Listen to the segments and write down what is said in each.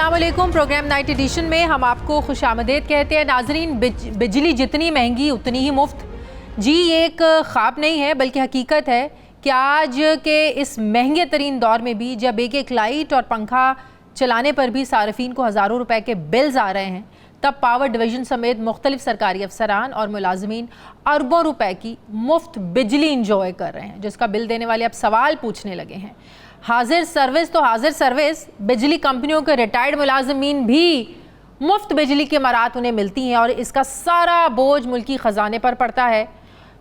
अस्सलामुअलैकुम। Programme night addition में हम आपको खुशामदीद कहते हैं। नाजरीन, बिजली जितनी महंगी उतनी ही मुफ्त। जी, ये एक ख्वाब नहीं है बल्कि हकीकत है कि आज के इस महंगे तरीन दौर में भी जब एक एक लाइट और पंखा चलाने पर भी सार्फिन को हज़ारों रुपए के बिल्स आ रहे हैं, तब पावर डिवीज़न समेत मुख्तलिफ सरकारी अफसरान और मुलाजमीन अरबों रुपए की मुफ्त बिजली इंजॉय कर रहे हैं, जिसका बिल देने वाले अब सवाल पूछने लगे हैं। हाजिर सर्विस तो हाजिर सर्विस, बिजली कंपनियों के रिटायर्ड मुलाजमीन भी मुफ्त बिजली की मरात उन्हें मिलती हैं और इसका सारा बोझ मुल्की ख़जाने पर पड़ता है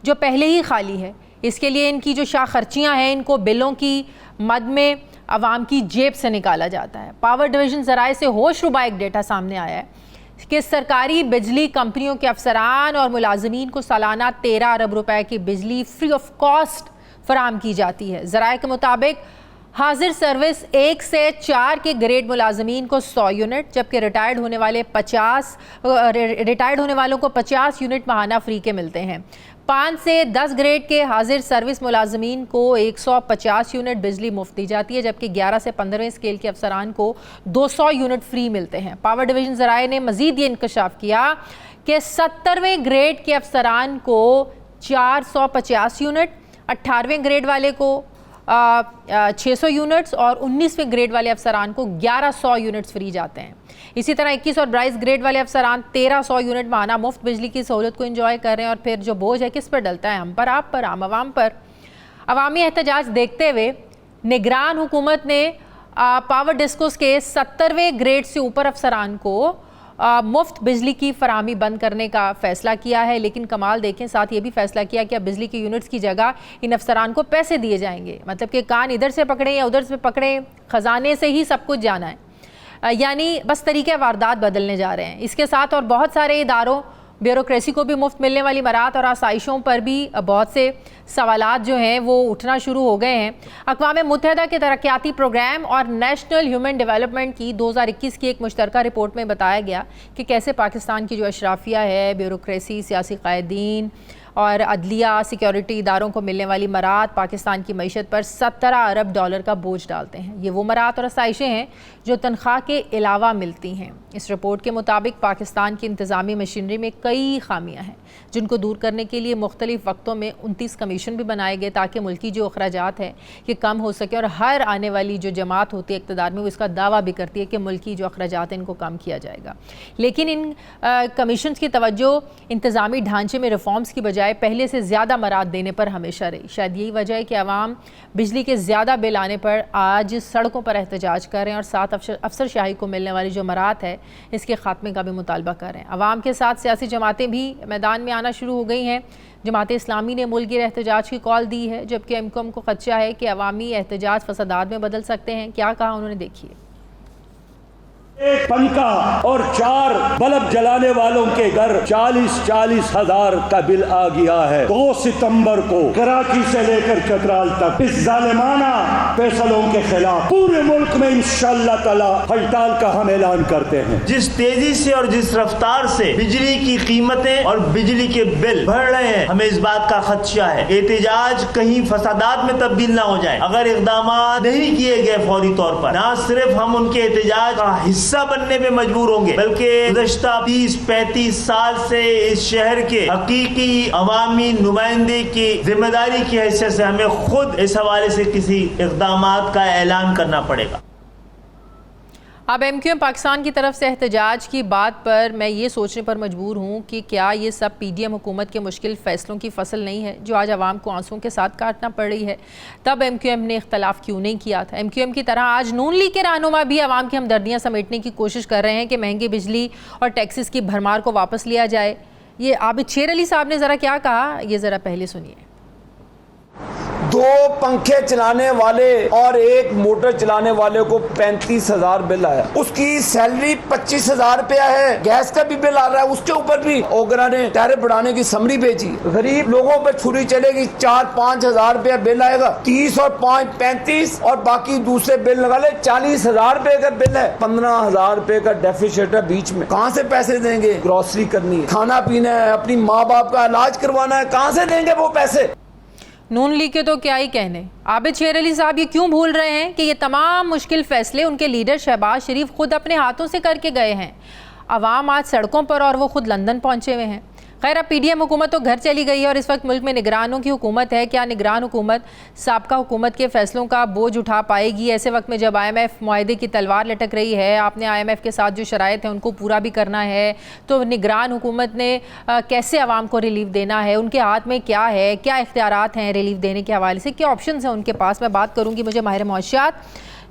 जो पहले ही खाली है। इसके लिए इनकी जो शाह खर्चियाँ हैं, इनको बिलों की मद में आवाम की जेब से निकाला जाता है। पावर डिवीज़न ज़राए से होशरुबा एक डेटा सामने आया है कि सरकारी बिजली कंपनियों के अफसरान और मुलाजमीन को सालाना 13 अरब रुपए की बिजली फ्री ऑफ कॉस्ट फराम की जाती है। ज़राए के मुताबिक हाजिर सर्विस 1 से 4 के ग्रेड मुलाजमीन को 100 यूनिट, जबकि रिटायर्ड होने वालों को 50 यूनिट माहाना फ्री के मिलते हैं। 5 से 10 ग्रेड के हाजिर सर्विस मुलाजमीन को 150 यूनिट बिजली मुफ्त दी जाती है, जबकि 11 से 15वें स्केल के अफसरान को 200 यूनिट फ्री मिलते हैं। पावर डिवीज़न ज़राए ने मज़ीद ये इंकशाफ किया कि 70वें ग्रेड के अफसरान को 450 यूनिट, 18वें ग्रेड वाले को 600 यूनिट्स और 19वें ग्रेड वाले अफसरान को 1100 यूनिट्स फ्री जाते हैं। इसी तरह 21 और 22 ग्रेड वाले अफसरान 1300 यूनिट माहाना मुफ्त बिजली की सहूलत को एंजॉय कर रहे हैं। और फिर जो बोझ है किस पर डलता है? हम पर, आप पर, आम आवाम पर। अवामी एहतजाज देखते हुए निगरान हुकूमत ने पावर डिस्कोस के 70वें ग्रेड से ऊपर अफसरान को मुफ्त बिजली की फराहमी बंद करने का फ़ैसला किया है। लेकिन कमाल देखें, साथ ये भी फ़ैसला किया कि अब बिजली की यूनिट्स की जगह इन अफसरान को पैसे दिए जाएंगे। मतलब कि कान इधर से पकड़ें या उधर से पकड़ें, ख़जाने से ही सब कुछ जाना है। यानी बस तरीके वारदात बदलने जा रहे हैं। इसके साथ और बहुत सारे इदारों, ब्यूरोक्रेसी को भी मुफ्त मिलने वाली मरात और आसाइशों पर भी बहुत से सवालात जो हैं वो उठना शुरू हो गए हैं। अक़वाम मुत्तहिदा के तरक्याती प्रोग्राम और नेशनल ह्यूमन डेवलपमेंट की 2021 की एक मुश्तरका रिपोर्ट में बताया गया कि कैसे पाकिस्तान की जो अशराफिया है, ब्यूरोक्रेसी, सियासी कायदीन और अदलिया सिक्योरिटी इदारों को मिलने वाली मरात पाकिस्तान की मईशत पर 17 अरब डॉलर का बोझ डालते हैं। ये वो मरात और आसाइशें हैं जो तनख्वाह के अलावा मिलती हैं। इस रिपोर्ट के मुताबिक पाकिस्तान की इंतज़ामी मशीनरी में कई खामियाँ हैं, जिनको दूर करने के लिए मुख्तलिफ वक्तों में 29 कमीशन भी बनाए गए ताकि मुल्की जो अखराजात हैं ये कम हो सके। और हर आने वाली जो जमात होती है इक़्तिदार में, वो इसका दावा भी करती है कि मुल्की जो अखराजात हैं इनको कम किया जाएगा। लेकिन इन कमीशन की तवज्जो इंतज़ामी ढांचे में रिफॉर्म्स की बजाय पहले से ज़्यादा मरात देने पर हमेशा रही। शायद यही वजह है कि अवाम बिजली के ज़्यादा बिल आने पर आज सड़कों पर एहतजाज कर रहे हैं और साथ अफसरशाही को मिलने वाली जो मरात है इसके खात्मे का भी मुतालबा कर रहे हैं। अवाम के साथ सियासी जमातें भी मैदान में आना शुरू हो गई हैं। जमात इस्लामी ने मुल्क गिर एहतजाज की कॉल दी है, जबकि एमक्यूएम को खदशा है कि अवामी एहतजाज फसादात में बदल सकते हैं। क्या कहा उन्होंने, देखिए। एक पंखा और 4 बल्ब जलाने वालों के घर 40-40 हजार का बिल आ गया है। 2 सितंबर को कराची से लेकर चतराल तक इस जालिमाना फैसलों के खिलाफ पूरे मुल्क में इंशाअल्लाह ताला हड़ताल का हम ऐलान करते हैं। जिस तेजी से और जिस रफ्तार से बिजली की कीमतें और बिजली के बिल बढ़ रहे हैं, हमें इस बात का खदशा है एहतजाज कहीं फसादात में तब्दील ना हो जाए। अगर इक़दाम नहीं किए गए फौरी तौर पर, न सिर्फ हम उनके एहतजाज का हिस्सा बनने में मजबूर होंगे, बल्कि गुज़श्ता 30-35 साल से इस शहर के हकीकी अवामी नुमाइंदे की जिम्मेदारी की हैसियत से हमें खुद इस हवाले से किसी इक़दामात का ऐलान करना पड़ेगा। अब एमक्यूएम पाकिस्तान की तरफ से एहतजाज की बात पर मैं ये सोचने पर मजबूर हूँ कि क्या ये सब पीडीएम हुकूमत के मुश्किल फ़ैसलों की फसल नहीं है जो आज आवाम को आंसुओं के साथ काटना पड़ रही है। तब एमक्यूएम ने इख्तलाफ क्यों नहीं किया था? एमक्यूएम की तरह आज नून लीग के रहनुमा भी आवाम की हमदर्दियाँ समेटने की कोशिश कर रहे हैं कि महंगी बिजली और टैक्सेस की भरमार को वापस लिया जाए। ये आबिद शेर अली साहब ने ज़रा क्या कहा, ये ज़रा पहले सुनिए। 2 पंखे चलाने वाले और 1 मोटर चलाने वाले को 35,000 बिल आया। उसकी सैलरी 25,000 रुपया है। गैस का भी बिल आ रहा है, उसके ऊपर भी ओगरा ने टैरिफ बढ़ाने की समरी भेजी। गरीब लोगों पर छुरी चलेगी, 4-5 हजार रुपया बिल आएगा। 30 और 5 35 और बाकी दूसरे बिल लगा ले, 40,000 रुपए का बिल है। 15,000 रुपए का डेफिसिट है बीच में। कहाँ से पैसे देंगे? ग्रोसरी करनी है, खाना पीना है, अपनी माँ बाप का इलाज करवाना है, कहाँ से देंगे वो पैसे? नून लीग के तो क्या ही कहने। आबिद शेर अली साहब ये क्यों भूल रहे हैं कि ये तमाम मुश्किल फैसले उनके लीडर शहबाज शरीफ खुद अपने हाथों से करके गए हैं। अवाम आज सड़कों पर और वो खुद लंदन पहुंचे हुए हैं। खैर, अब पीडीएम हुकूमत तो घर चली गई है और इस वक्त मुल्क में निगरानों की हुकूमत है। क्या निगरान हुकूमत साबका हुकूमत के फैसलों का बोझ उठा पाएगी ऐसे वक्त में जब IMF मुआहदे की तलवार लटक रही है? आपने IMF के साथ जो शराइत हैं उनको पूरा भी करना है, तो निगरान हुकूमत ने कैसे आवाम को रिलीफ देना है? उनके हाथ में क्या है, क्या इख्तियारात हैं रिलीफ देने के हवाले से, क्या ऑप्शन हैं उनके पास? मैं बात करूँगी, मुझे माहिर मौशियात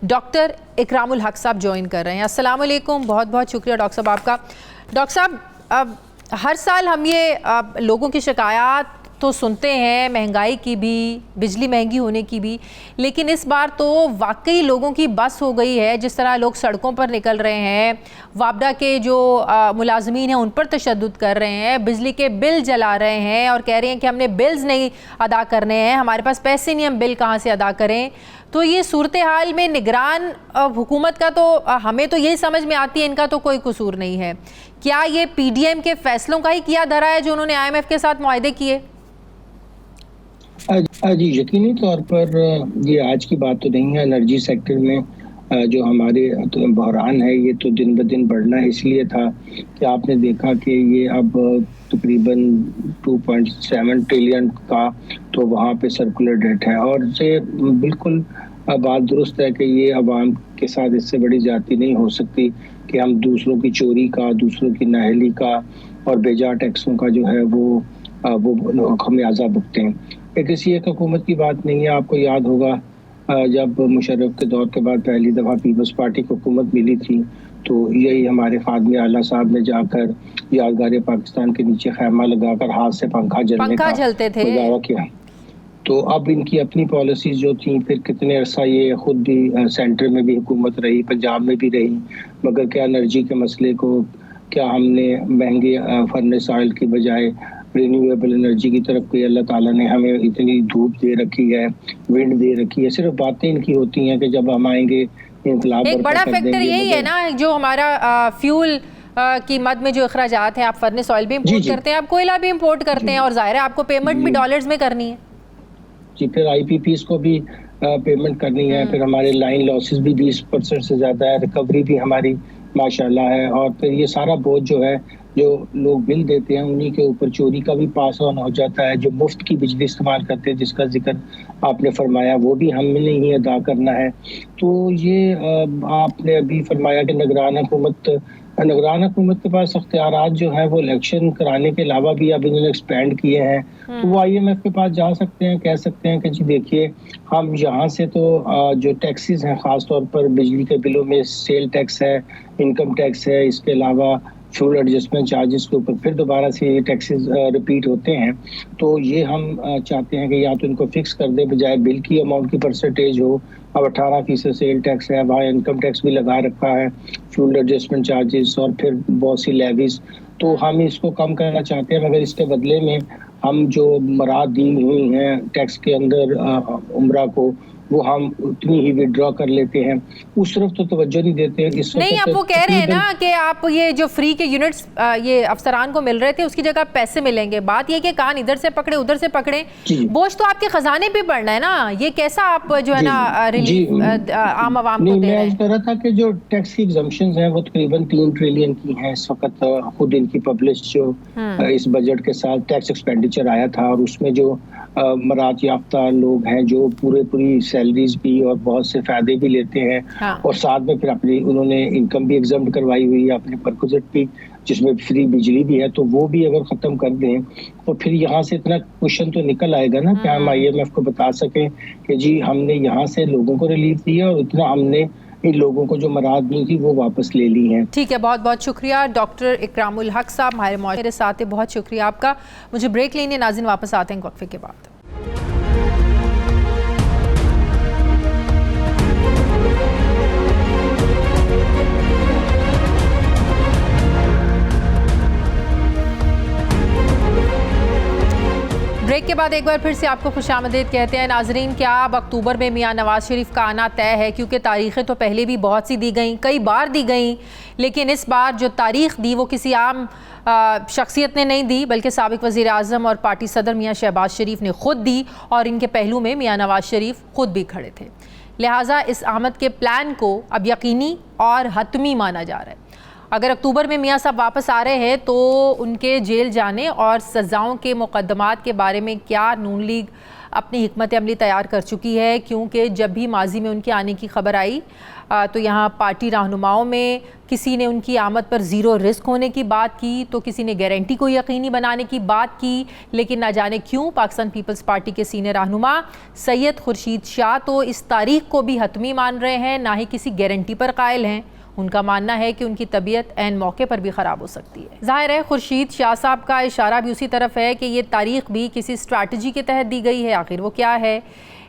डॉक्टर इकरामुल हक साहब ज्वाइन कर रहे हैं। अस्सलाम वालेकुम, बहुत बहुत शुक्रिया डॉक्टर साहब आपका। डॉक्टर साहब, अब हर साल हम ये लोगों की शिकायत तो सुनते हैं, महंगाई की भी, बिजली महंगी होने की भी, लेकिन इस बार तो वाकई लोगों की बस हो गई है। जिस तरह लोग सड़कों पर निकल रहे हैं, वापडा के जो मुलाजमीन हैं उन पर तशद्दुद कर रहे हैं, बिजली के बिल जला रहे हैं और कह रहे हैं कि हमने बिल्स नहीं अदा करने हैं, हमारे पास पैसे नहीं, हम बिल कहाँ से अदा करें। तो ये सूरत हाल में निगरान हुकूमत का तो हमें तो यही समझ में आती है इनका तो कोई कसूर नहीं है। क्या ये पीडीएम के फैसलों का ही किया धरा है जो उन्होंने IMF के साथ मुआहदे किए? जी, यकीनी तौर पर ये आज की बात तो नहीं है। एनर्जी सेक्टर में जो हमारे बहरान है ये तो दिन ब दिन बढ़ना इसलिए था कि आपने देखा कि ये अब तकरीबन 2.7 ट्रिलियन का तो वहाँ पे सर्कुलर डेट है और से बिल्कुल बात दुरुस्त है कि ये अवाम के साथ इससे बड़ी ज्यादती नहीं हो सकती कि हम दूसरों की चोरी का, दूसरों की नाअहली का और बेजा टैक्सों का जो है वो खमियाजा भुगते हैं। ये किसी एक हुकूमत की बात नहीं है। आपको याद होगा जब मुशर्रफ के दौर के बाद पहली दफ़ा पीपल्स पार्टी को हुकूमत मिली थी तो यही हमारे खादमे आला साहब ने जाकर यादगार पाकिस्तान के नीचे खैमा लगाकर हाथ से पंखा जलते थे दावा किया। तो अब इनकी अपनी पॉलिसीज जो थी, फिर कितने अरसा ये खुद भी सेंटर में भी हुकूमत रही, पंजाब में भी रही, मगर क्या एनर्जी के मसले को क्या हमने महंगे फर्नेस ऑयल की बजाय रिन्यूएबल एनर्जी की तरफ कोई अल्लाह ताला ने हमें इतनी धूप दे रखी है, विंड दे रखी है। सिर्फ बातें इनकी होती हैं कि जब हम आएंगे इंकलाब। एक बड़ा फैक्टर यही है ना जो हमारा फ्यूल की मद में जो अखराजात हैं, आप फर्नेस ऑयल भी इम्पोर्ट करते हैं, आप कोयला भी इम्पोर्ट करते हैं और जाहिर है आपको पेमेंट भी डॉलर्स में करनी है जी। फिर IPPs को भी पेमेंट करनी है, फिर हमारे लाइन लॉसेस भी 20% से ज़्यादा है, रिकवरी भी हमारी माशाल्लाह है, और फिर ये सारा बोझ जो है जो लोग बिल देते हैं उन्हीं के ऊपर चोरी का भी पास ऑन हो जाता है। जो मुफ्त की बिजली इस्तेमाल करते हैं जिसका जिक्र आपने फरमाया वो भी हमें ही अदा करना है। तो ये आपने अभी फरमाया कि निगरान हुकूमत के पास अख्तियारात जो है वो इलेक्शन कराने के अलावा भी अब इन्होंने एक्सपेंड किए हैं। तो वो IMF के पास जा सकते हैं, कह सकते हैं कि जी देखिए हम यहाँ से तो जो टैक्सेस हैं ख़ास तौर पर बिजली के बिलों में सेल टैक्स है, इनकम टैक्स है, इसके अलावा फ्यूल एडजस्टमेंट चार्जेस के ऊपर फिर दोबारा से ये टैक्सेस रिपीट होते हैं। तो ये हम चाहते हैं कि या तो इनको फिक्स कर दे, बजाय बिल की अमाउंट की परसेंटेज हो। अब 18% सेल टैक्स है, वहाँ इनकम टैक्स भी लगा रखा है, फ्यूल एडजस्टमेंट चार्जेस और फिर बहुत सी लेवीज। तो हम इसको कम करना चाहते हैं, मगर इसके बदले में हम जो मराद दी हुई हैं टैक्स के अंदर उम्रा को वो हम उतनी ही विड्रॉ कर लेते हैं, उस तरफ तो तवज्जो नहीं देते। इस नहीं, आप वो कह रहे हैं ना कि आप ये जो फ्री के यूनिट्स ये अफसरान को मिल रहे थे उसकी जगह पैसे मिलेंगे। बात ये कि कान इधर से पकड़े उधर से पकड़े, बोझ तो आपके खजाने पे पड़ना है ना। ये कैसा आप जो है ना आम आवाम को दे रहे हैं? मैं कह रहा था कि जो टैक्स की एग्जम्पशंस हैं वो तकरीबन 3 ट्रिलियन की हैं इस वक्त। खुद इनकी पब्लिश जो इस बजट के साथ टैक्स एक्सपेंडिचर आया था और उसमें जो मरात याफ्ता लोग हैं जो पूरी सैलरीज भी और बहुत से फायदे भी लेते हैं और साथ में फिर अपनी उन्होंने इनकम भी एग्जम्प्ट करवाई हुई है, अपने परकुजट भी जिसमें फ्री बिजली भी है, तो वो भी अगर खत्म कर दें तो फिर यहाँ से इतना क्वेश्चन तो निकल आएगा ना कि हम IMF को बता सकें कि जी हमने यहाँ से लोगों को रिलीफ दिया और इतना हमने इन लोगों को जो मराद दी थी वो वापस ले ली हैं। ठीक है, बहुत बहुत शुक्रिया डॉक्टर इकरामुल हक साहब हमारे मेरे साथ है। बहुत शुक्रिया आपका। मुझे ब्रेक लेने नाज़रीन वापस आते हैं वक्फे के बाद। ब्रेक के के बाद एक बार फिर से आपको खुशामदीद कहते हैं। नाजरीन, क्या अब अक्टूबर में मियां नवाज शरीफ का आना तय है? क्योंकि तारीखें तो पहले भी बहुत सी दी गई, कई बार दी गई, लेकिन इस बार जो तारीख दी वो किसी आम शख्सियत ने नहीं दी, बल्कि साबिक वज़ीर आज़म और पार्टी सदर मियां शहबाज शरीफ ने ख़ुद दी, और इनके पहलू में मियां नवाज शरीफ ख़ुद भी खड़े थे। लिहाजा इस आमद के प्लान को अब यकीनी और हतमी माना जा रहा है। अगर अक्टूबर में मियां साहब वापस आ रहे हैं तो उनके जेल जाने और सज़ाओं के मुकदमात के बारे में क्या नून लीग अपनी हिकमत अमली तैयार कर चुकी है? क्योंकि जब भी माजी में उनके आने की खबर आई तो यहाँ पार्टी रहनुमाओं में किसी ने उनकी आमद पर ज़ीरो रिस्क होने की बात की, तो किसी ने गारंटी को यकीनी बनाने की बात की, लेकिन ना जाने क्यों पाकिस्तान पीपल्स पार्टी के सीनियर रहनुमा सैयद खुर्शीद शाह तो इस तारीख को भी हतमी मान रहे हैं, ना ही किसी गारंटी पर कायल हैं। उनका मानना है कि उनकी तबीयत ऐन मौके पर भी ख़राब हो सकती है। ज़ाहिर है खुर्शीद शाह साहब का इशारा भी उसी तरफ है कि ये तारीख भी किसी स्ट्रैटेजी के तहत दी गई है। आखिर वो क्या है?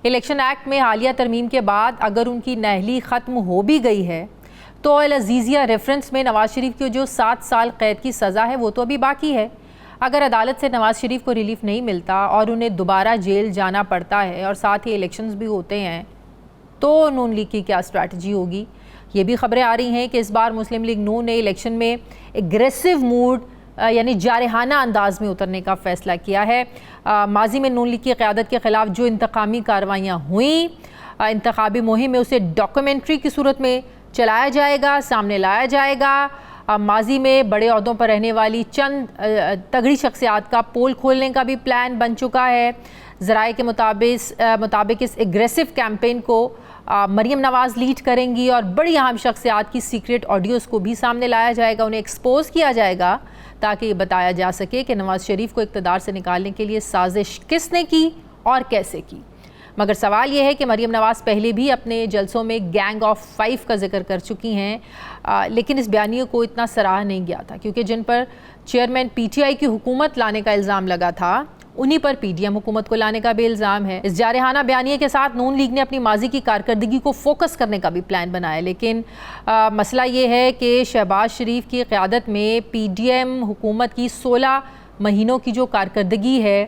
इलेक्शन एक्ट में हालिया तरमीम के बाद अगर उनकी नहली ख़त्म हो भी गई है तो अल अजीज़िया रेफरेंस में नवाज शरीफ की जो 7 साल कैद की सज़ा है वो तो अभी बाकी है। अगर अदालत से नवाज शरीफ को रिलीफ नहीं मिलता और उन्हें दोबारा जेल जाना पड़ता है और साथ ही इलेक्शंस भी होते हैं तो नून लीग की क्या स्ट्रैटेजी होगी? ये भी खबरें आ रही हैं कि इस बार मुस्लिम लीग नून ने इलेक्शन में एग्रेसिव मूड यानी जारहाना अंदाज में उतरने का फ़ैसला किया है। माजी में नून लीग की क़यादत के ख़िलाफ़ जो इंतकामी कार्रवाइयाँ हुई, इंतखाबी मुहिम में उसे डॉक्यूमेंट्री की सूरत में चलाया जाएगा, सामने लाया जाएगा। माजी में बड़े ओहदों पर रहने वाली चंद तगड़ी शख्सियात का पोल खोलने का भी प्लान बन चुका है। ज़राए के मुताबिक इस एग्रेसिव कैंपेन को मरीम नवाज़ लीड करेंगी और बड़ी अहम शख्सियात की सीक्रेट ऑडियोज़ को भी सामने लाया जाएगा, उन्हें एक्सपोज किया जाएगा ताकि ये बताया जा सके कि नवाज शरीफ को इक़्तिदार से निकालने के लिए साजिश किसने की और कैसे की। मगर सवाल ये है कि मरीम नवाज़ पहले भी अपने जलसों में गैंग ऑफ 5 का जिक्र कर चुकी हैं, लेकिन इस बयानिए को इतना सराहा नहीं गया था क्योंकि जिन पर चेयरमैन PTI की हुकूमत लाने का इल्ज़ाम लगा था उन्हीं पर PDM हुकूमत को लाने का भी इल्ज़ाम है। इस जारहाना बयानिए के साथ नून लीग ने अपनी माजी की कारकर्दगी को फोकस करने का भी प्लान बनाया, लेकिन मसला ये है कि शहबाज शरीफ की क़यादत में PDM हुकूमत की 16 महीनों की जो कारकर्दगी है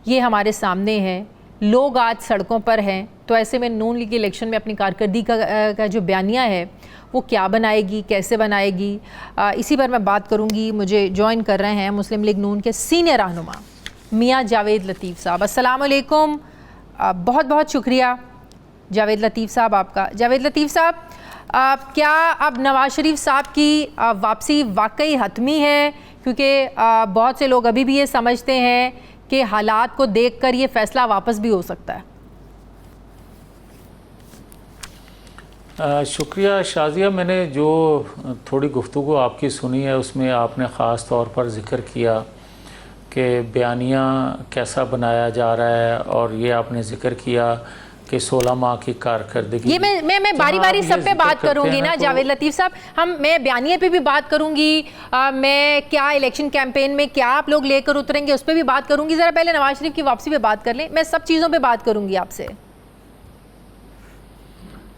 ये हमारे सामने है। लोग आज सड़कों पर हैं, तो ऐसे में नून लीग इलेक्शन में अपनी कारकर्दगी का जो बयानिया है वो क्या बनाएगी, कैसे बनाएगी, इसी पर मैं बात करूँगी। मुझे ज्वाइन कर रहे हैं मुस्लिम लीग नून के सीनियर रहनुमा मियाँ जावेद लतीफ़ साहब। अस्सलाम वालेकुम, बहुत बहुत शुक्रिया जावेद लतीफ़ साहब आपका। जावेद लतीफ़ साहब, क्या अब नवाज शरीफ साहब की वापसी वाकई हतमी है? क्योंकि बहुत से लोग अभी भी ये समझते हैं कि हालात को देखकर ये फ़ैसला वापस भी हो सकता है। शुक्रिया शाज़िया, मैंने जो थोड़ी गुफ्तगू आपकी सुनी है उसमें आपने ख़ास तौर पर ज़िक्र किया कि बयानिया कैसा बनाया जा रहा है और ये आपने ज़िक्र किया कि 16 माह की कारकर्दगी। ये मैं बारी बारी सब पे बात करूंगी ना जावेद लतीफ़ साहब, मैं बयानिए पे भी बात करूंगी, मैं क्या इलेक्शन कैंपेन में क्या आप लोग लेकर उतरेंगे उस पर भी बात करूंगी। ज़रा पहले नवाज शरीफ की वापसी पे बात कर लें, मैं सब चीज़ों पे बात करूंगी आपसे।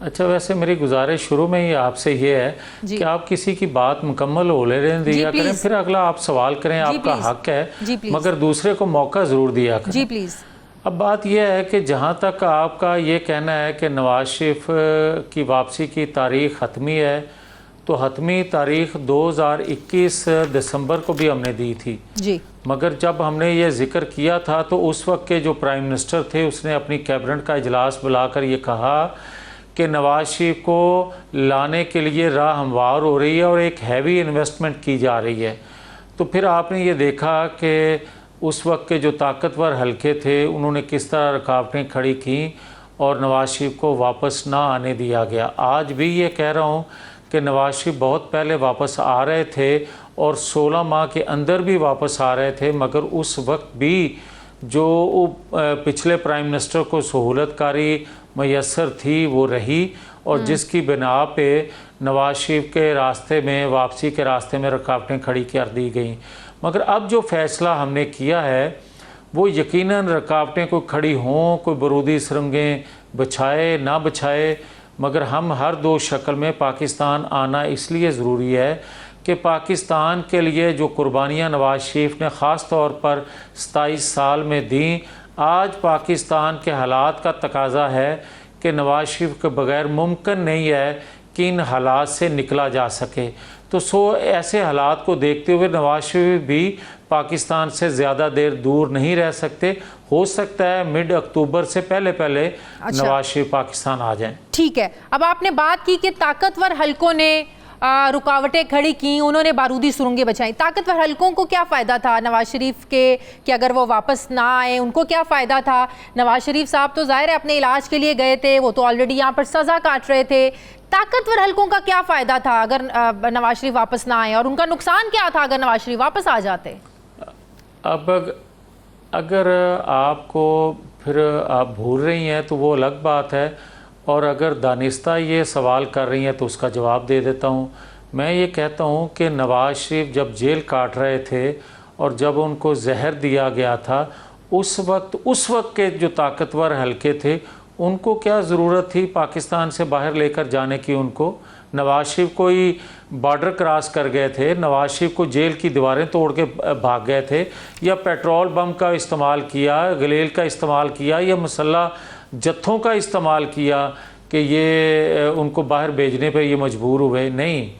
अच्छा, वैसे मेरी गुजारिश शुरू में ही आपसे ये है कि आप किसी की बात मुकम्मल हो लेने दिया करें, फिर अगला आप सवाल करें, आपका हक है, मगर दूसरे को मौका ज़रूर दिया करें। जी प्लीज़। अब बात यह है कि जहाँ तक आपका ये कहना है कि नवाज शरीफ की वापसी की तारीख़ हतमी है, तो हतमी तारीख़ 2021 दिसंबर को भी हमने दी थी जी, मगर जब हमने ये जिक्र किया था तो उस वक्त के जो प्राइम मिनिस्टर थे उसने अपनी कैबिनेट का इजलास बुलाकर ये कहा कि नवाज शरीफ को लाने के लिए राह हमवार हो रही है और एक हैवी इन्वेस्टमेंट की जा रही है। तो फिर आपने ये देखा कि उस वक्त के जो ताकतवर हलके थे उन्होंने किस तरह रुकावटें खड़ी की और नवाज शरीफ को वापस ना आने दिया गया। आज भी ये कह रहा हूँ कि नवाज शरीफ बहुत पहले वापस आ रहे थे और 16 माह के अंदर भी वापस आ रहे थे, मगर उस वक्त भी जो पिछले प्राइम मिनिस्टर को सहूलतकारी मैसर थी वो रही और जिसकी बिना पे नवाज शरीफ के रास्ते में, वापसी के रास्ते में रुकावटें खड़ी कर दी गई। मगर अब जो फ़ैसला हमने किया है वो यकीनन रुकावटें कोई खड़ी हों, कोई बरूदी सुरंगें बिछाए ना बिछाए, मगर हम हर दो शक्ल में पाकिस्तान आना इसलिए ज़रूरी है कि पाकिस्तान के लिए जो कुर्बानियाँ नवाज शरीफ ने ख़ास तौर पर 27 साल में दी, आज पाकिस्तान के हालात का तकाजा है कि नवाज शरीफ के बगैर मुमकिन नहीं है कि इन हालात से निकला जा सके। तो ऐसे हालात को देखते हुए नवाज शरीफ भी पाकिस्तान से ज़्यादा देर दूर नहीं रह सकते। हो सकता है मिड अक्टूबर से पहले पहले नवाज शरीफ पाकिस्तान आ जाएं। ठीक है, अब आपने बात की कि ताकतवर हलकों ने रुकावटें खड़ी की, उन्होंने बारूदी सुरंगें बचाई। ताकतवर हलकों को क्या फ़ायदा था नवाज शरीफ के कि अगर वो वापस ना आए? उनको क्या फ़ायदा था? नवाज शरीफ साहब तो ज़ाहिर है अपने इलाज के लिए गए थे, वो तो ऑलरेडी यहाँ पर सज़ा काट रहे थे। ताकतवर हलकों का क्या फ़ायदा था अगर नवाज शरीफ वापस ना आए, और उनका नुकसान क्या था अगर नवाज शरीफ वापस आ जाते? अब अगर आपको फिर आप भूल रही हैं तो वो अलग बात है, और अगर दानिस्ता ये सवाल कर रही हैं तो उसका जवाब दे देता हूँ। मैं ये कहता हूँ कि नवाज शरीफ जब जेल काट रहे थे और जब उनको जहर दिया गया था, उस वक्त के जो ताकतवर हलके थे उनको क्या ज़रूरत थी पाकिस्तान से बाहर लेकर जाने की? उनको नवाज शरीफ कोई बॉर्डर क्रॉस कर गए थे, नवाज शरीफ को जेल की दीवारें तोड़ के भाग गए थे, या पेट्रोल बम का इस्तेमाल किया, गलेल का इस्तेमाल किया, या मसल्ला जत्थों का इस्तेमाल किया कि ये उनको बाहर भेजने पे ये मजबूर हुए? नहीं,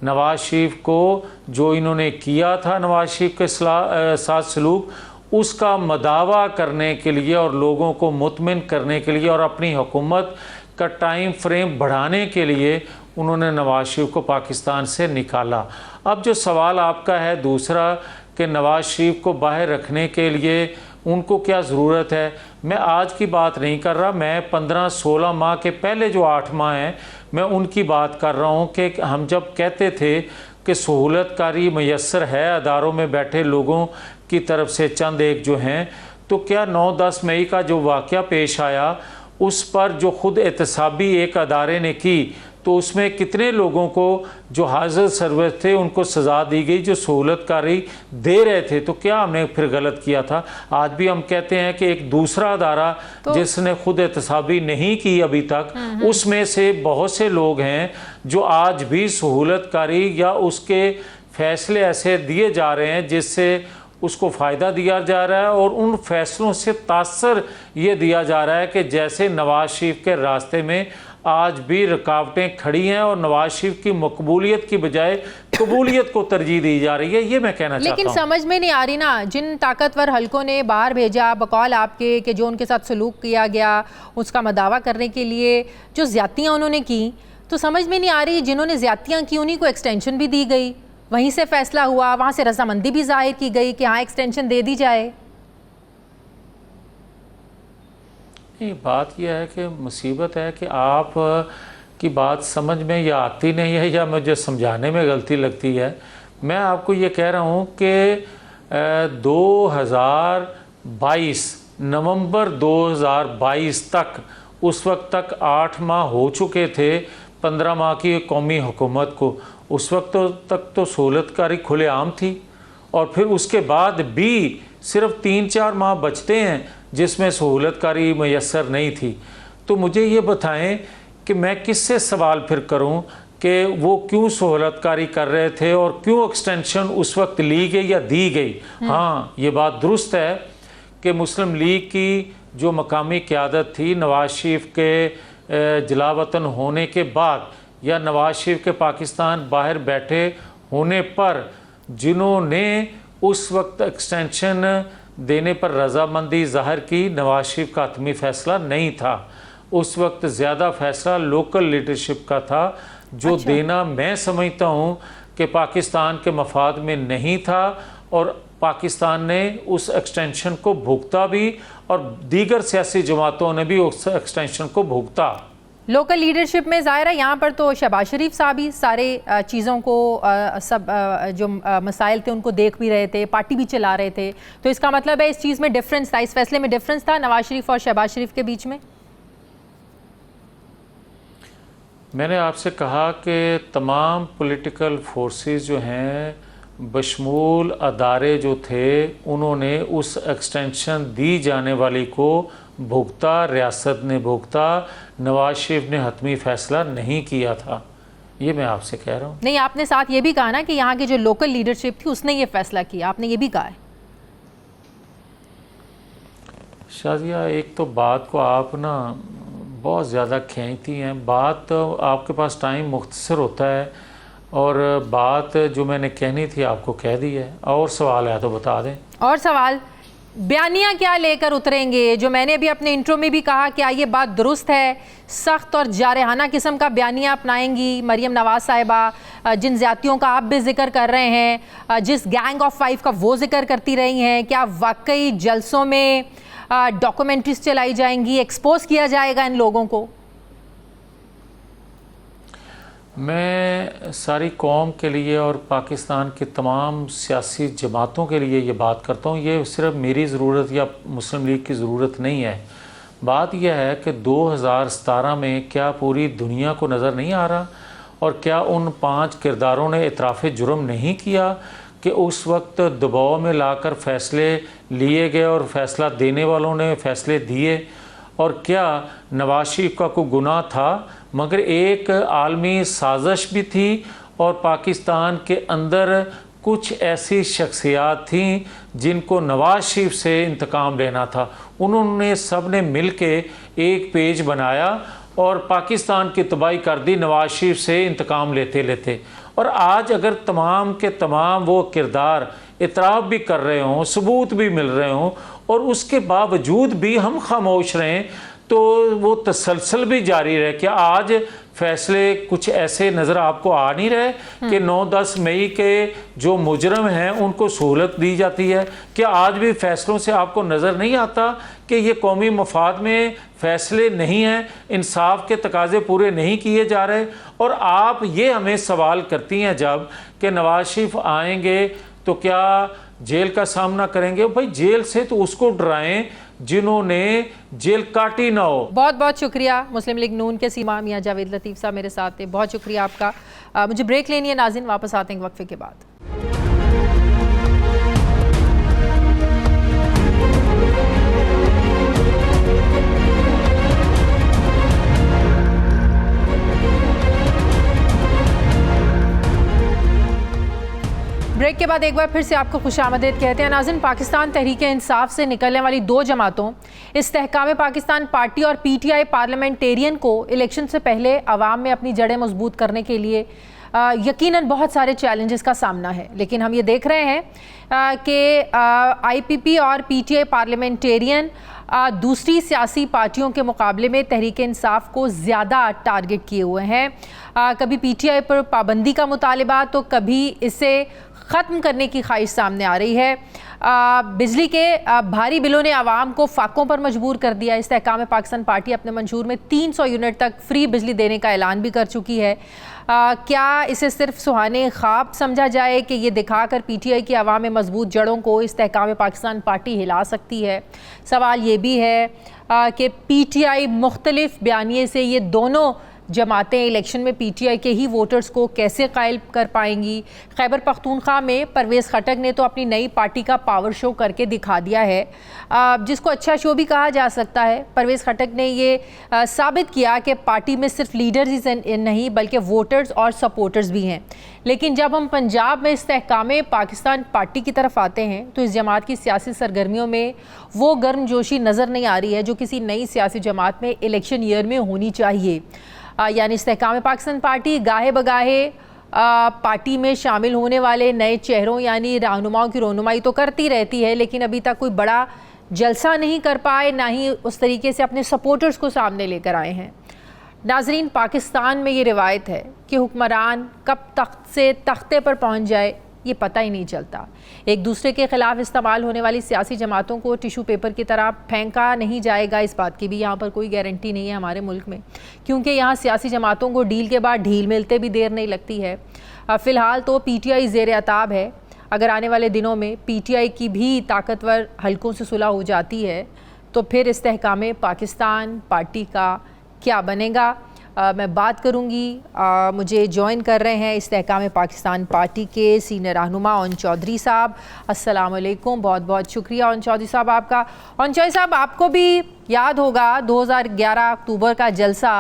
नवाज शरीफ को जो इन्होंने किया था नवाज शरीफ के साथ सलूक, उसका मदावा करने के लिए और लोगों को मुतमिन करने के लिए और अपनी हुकूमत का टाइम फ्रेम बढ़ाने के लिए उन्होंने नवाज शरीफ को पाकिस्तान से निकाला। अब जो सवाल आपका है दूसरा कि नवाज शरीफ को बाहर रखने के लिए उनको क्या ज़रूरत है, मैं आज की बात नहीं कर रहा, मैं 15-16 माह के पहले जो 8 माह हैं मैं उनकी बात कर रहा हूँ कि हम जब कहते थे कि सहूलतकारी मैसर है अदारों में बैठे लोगों की तरफ से चंद एक जो हैं, तो क्या 9-10 मई का जो वाक़या पेश आया उस पर जो ख़ुद एहतसाबी एक अदारे ने की, तो उसमें कितने लोगों को जो हाजिर सर्विस थे उनको सज़ा दी गई जो सहूलतकारी दे रहे थे? तो क्या हमने फिर गलत किया था? आज भी हम कहते हैं कि एक दूसरा अदारा तो जिसने खुद एहतसाबी नहीं की अभी तक, उसमें से बहुत से लोग हैं जो आज भी सहूलतकारी या उसके फैसले ऐसे दिए जा रहे हैं जिससे उसको फ़ायदा दिया जा रहा है, और उन फैसलों से तासर ये दिया जा रहा है कि जैसे नवाज शरीफ के रास्ते में आज भी रुकावटें खड़ी हैं और नवाज शरीफ की मकबूलियत की बजाय कबूलियत को तरजीह दी जा रही है। ये मैं कहना चाहता हूँ। लेकिन समझ में नहीं आ रही ना, जिन ताकतवर हलकों ने बाहर भेजा बकौल आपके कि जो उनके साथ सलूक किया गया उसका मदावा करने के लिए जो ज़्यादतियाँ उन्होंने की, तो समझ में नहीं आ रही जिन्होंने ज़्यादतियाँ की उन्हीं को एक्सटेंशन भी दी गई, वहीं से फैसला हुआ, वहाँ से रजामंदी भी जाहिर की गई कि हाँ एक्सटेंशन दे दी जाए। नहीं, बात यह है कि मुसीबत है कि आप की बात समझ में या आती नहीं है या मुझे समझाने में गलती लगती है। मैं आपको ये कह रहा हूँ कि 2022 नवंबर 2022 तक, उस वक्त तक 8 माह हो चुके थे 15 माह की कौमी हुकूमत को, उस वक्त तक तो सहूलतकारी खुलेआम थी, और फिर उसके बाद भी सिर्फ 3-4 माह बचते हैं जिसमें सहूलतकारी मैसर नहीं थी। तो मुझे ये बताएं कि मैं किससे सवाल फिर करूं कि वो क्यों सहूलतकारी कर रहे थे और क्यों एक्सटेंशन उस वक्त ली गई या दी गई। हाँ, ये बात दुरुस्त है कि मुस्लिम लीग की जो मकामी क़यादत थी नवाज शरीफ के जलावतन होने के बाद या नवाज शरीफ के पाकिस्तान बाहर बैठे होने पर, जिन्होंने उस वक्त एक्सटेंशन देने पर रजामंदी ज़ाहिर की, नवाज शरीफ का हतमी फ़ैसला नहीं था। उस वक्त ज़्यादा फ़ैसला लोकल लीडरशिप का था, जो देना मैं समझता हूँ कि पाकिस्तान के मफाद में नहीं था, और पाकिस्तान ने उस एक्सटेंशन को भुगता भी और दीगर सियासी जमातों ने भी उस एक्सटेंशन को भुगता। लोकल लीडरशिप में ज़ाहिर है यहाँ पर तो शहबाज शरीफ साहब ही सारे चीज़ों को सब जो मसाइल थे उनको देख भी रहे थे, पार्टी भी चला रहे थे, तो इसका मतलब है इस चीज़ में डिफरेंस था, इस फैसले में डिफरेंस था नवाज शरीफ और शहबाज शरीफ के बीच में। मैंने आपसे कहा कि तमाम पॉलिटिकल फोर्सेस जो हैं बशमूल अदारे जो थे, उन्होंने उस एक्सटेंशन दी जाने वाली को भुगता, रियासत ने भुगता, नवाज शरीफ ने हतमी फ़ैसला नहीं किया था। ये मैं आपसे कह रहा हूँ। नहीं, आपने साथ ये भी कहा ना कि यहाँ की जो लोकल लीडरशिप थी उसने ये फैसला किया, आपने ये भी कहा है। शाजिया, एक तो बात को आप ना बहुत ज़्यादा खींचती हैं, बात तो आपके पास टाइम मुख्तसर होता है और बात जो मैंने कहनी थी आपको कह दी है। और सवाल है तो बता दें। और सवाल, बयानिया क्या लेकर उतरेंगे? जो मैंने अभी अपने इंट्रो में भी कहा, क्या ये बात दुरुस्त है? सख्त और जारहाना किस्म का बयानिया अपनाएंगी मरीम नवाज साहिबा? जिन ज़्यादतियों का आप भी जिक्र कर रहे हैं, जिस गैंग ऑफ 5 का वो जिक्र करती रही हैं, क्या वाकई जलसों में डॉक्यूमेंट्रीज चलाई जाएंगी, एक्सपोज किया जाएगा इन लोगों को? मैं सारी कौम के लिए और पाकिस्तान के तमाम सियासी जमातों के लिए ये बात करता हूँ। ये सिर्फ मेरी ज़रूरत या मुस्लिम लीग की ज़रूरत नहीं है। बात यह है कि 2017 में क्या पूरी दुनिया को नज़र नहीं आ रहा, और क्या उन 5 किरदारों ने इतराफ़ जुर्म नहीं किया कि उस वक्त दबाव में लाकर फ़ैसले लिए गए और फ़ैसला देने वालों ने फ़ैसले दिए? और क्या नवाज शरीफ का कोई गुनाह था? मगर एक आलमी साजिश भी थी और पाकिस्तान के अंदर कुछ ऐसी शख्सियात थीं जिनको नवाज शरीफ से इंतकाम लेना था। उन्होंने सब ने मिल के एक पेज बनाया और पाकिस्तान की तबाही कर दी नवाज शरीफ से इंतकाम लेते लेते। और आज अगर तमाम के तमाम वो किरदार इतराफ़ भी कर रहे हों, सबूत भी मिल रहे हों, और उसके बावजूद भी हम खामोश रहें, तो वो तसलसल भी जारी रहे। कि आज फैसले कुछ ऐसे नज़र आपको आ नहीं रहे कि 9-10 मई के जो मुजरम हैं उनको सहूलत दी जाती है? क्या आज भी फैसलों से आपको नज़र नहीं आता कि ये कौमी मफाद में फ़ैसले नहीं हैं, इंसाफ के तकाजे पूरे नहीं किए जा रहे? और आप ये हमें सवाल करती हैं जब कि नवाज शरीफ आएंगे तो क्या जेल का सामना करेंगे? भाई जेल से तो उसको डराएं जिन्होंने जेल काटी ना हो। बहुत बहुत शुक्रिया। मुस्लिम लीग नून के सीमा मियां जावेद लतीफ़ साहब मेरे साथ थे, बहुत शुक्रिया आपका। मुझे ब्रेक लेनी है नाज़रीन, वापस आते हैं वक्फे के बाद। ब्रेक के बाद एक बार फिर से आपको खुशामदीद कहते हैं नाज़रीन। पाकिस्तान तहरीक-ए-इंसाफ से निकलने वाली 2 जमातों इस्तेहकाम पाकिस्तान पार्टी और PTI पार्लियामेंटेरियन को इलेक्शन से पहले आवाम में अपनी जड़ें मजबूत करने के लिए यकीनन बहुत सारे चैलेंजेस का सामना है। लेकिन हम ये देख रहे हैं कि IPP और PTI पार्लियामेंटेरियन दूसरी सियासी पार्टियों के मुकाबले में तहरीक-ए-इंसाफ को ज़्यादा टारगेट किए हुए हैं। कभी PTI पर पाबंदी का मुतालबा तो कभी इसे ख़त्म करने की ख्वाहिश सामने आ रही है। बिजली के भारी बिलों ने आवाम को फाकों पर मजबूर कर दिया। इस्तेहकाम पाकिस्तान पार्टी अपने मंशूर में 300 यूनिट तक फ्री बिजली देने का ऐलान भी कर चुकी है। क्या इसे सिर्फ सुहाने ख्वाब समझा जाए कि ये दिखाकर PTI की आवाम में मजबूत जड़ों को इस्तेहकाम पाकिस्तान पार्टी हिला सकती है? सवाल ये भी है कि PTI मुख्तलिफ बयानिए से ये दोनों जमातें इलेक्शन में PTI के ही वोटर्स को कैसे कायल कर पाएंगी? खैबर पख्तूनख्वा में परवेज़ खटक ने तो अपनी नई पार्टी का पावर शो करके दिखा दिया है, जिसको अच्छा शो भी कहा जा सकता है। परवेज़ खटक ने ये साबित किया कि पार्टी में सिर्फ लीडर्स ही नहीं बल्कि वोटर्स और सपोर्टर्स भी हैं। लेकिन जब हम पंजाब में इस्तेहकाम पाकिस्तान पार्टी की तरफ आते हैं तो इस जमात की सियासी सरगर्मियों में वो गर्मजोशी नज़र नहीं आ रही है जो किसी नई सियासी जमात में इलेक्शन ईयर में होनी चाहिए। यानी इस्तेहकाम पाकिस्तान पार्टी गाहे बगाहे पार्टी में शामिल होने वाले नए चेहरों यानी रहनुमाओं की रहनुमाई तो करती रहती है, लेकिन अभी तक कोई बड़ा जलसा नहीं कर पाए, ना ही उस तरीके से अपने सपोर्टर्स को सामने लेकर आए हैं। नाजरीन, पाकिस्तान में ये रिवायत है कि हुक्मरान कब तख्त से तख्ते पर पहुंच जाए ये पता ही नहीं चलता। एक दूसरे के खिलाफ इस्तेमाल होने वाली सियासी जमातों को टिशू पेपर की तरह फेंका नहीं जाएगा, इस बात की भी यहाँ पर कोई गारंटी नहीं है हमारे मुल्क में, क्योंकि यहाँ सियासी जमातों को डील के बाद ढील मिलते भी देर नहीं लगती है। फ़िलहाल तो PTI ज़ेर अताब है। अगर आने वाले दिनों में PTI की भी ताकतवर हलकों से सुलह हो जाती है तो फिर इस्तेहकाम पाकिस्तान पार्टी का क्या बनेगा? मैं बात करूंगी। मुझे ज्वाइन कर रहे हैं इस्तेहकाम पाकिस्तान पार्टी के सीनियर रहनुमा ओन चौधरी साहब। अस्सलाम वालेकुम, बहुत बहुत शुक्रिया ओन चौधरी साहब आपका। ओन चौधरी साहब, आपको भी याद होगा 2011 अक्टूबर का जलसा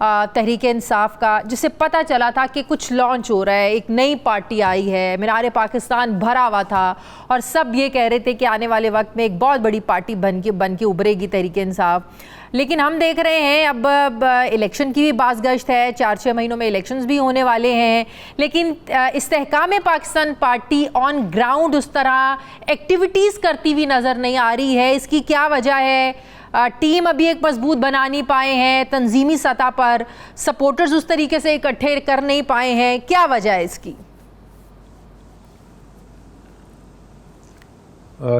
तहरीक इंसाफ का, जिससे पता चला था कि कुछ लॉन्च हो रहा है, एक नई पार्टी आई है, मीनार पाकिस्तान भरा हुआ था और सब ये कह रहे थे कि आने वाले वक्त में एक बहुत बड़ी पार्टी बन के उभरेगी तहरीक इंसाफ। लेकिन हम देख रहे हैं अब इलेक्शन की भी बाज़गश्त है, 4-6 महीनों में इलेक्शंस भी होने वाले हैं, लेकिन इस्तेहकाम पाकिस्तान पार्टी ऑन ग्राउंड उस तरह एक्टिविटीज़ करती हुई नज़र नहीं आ रही है। इसकी क्या वजह है? टीम अभी एक मजबूत बना नहीं पाए हैं, तंजीमी सतह पर सपोर्टर्स उस तरीके से इकट्ठे कर नहीं पाए हैं, क्या वजह है इसकी?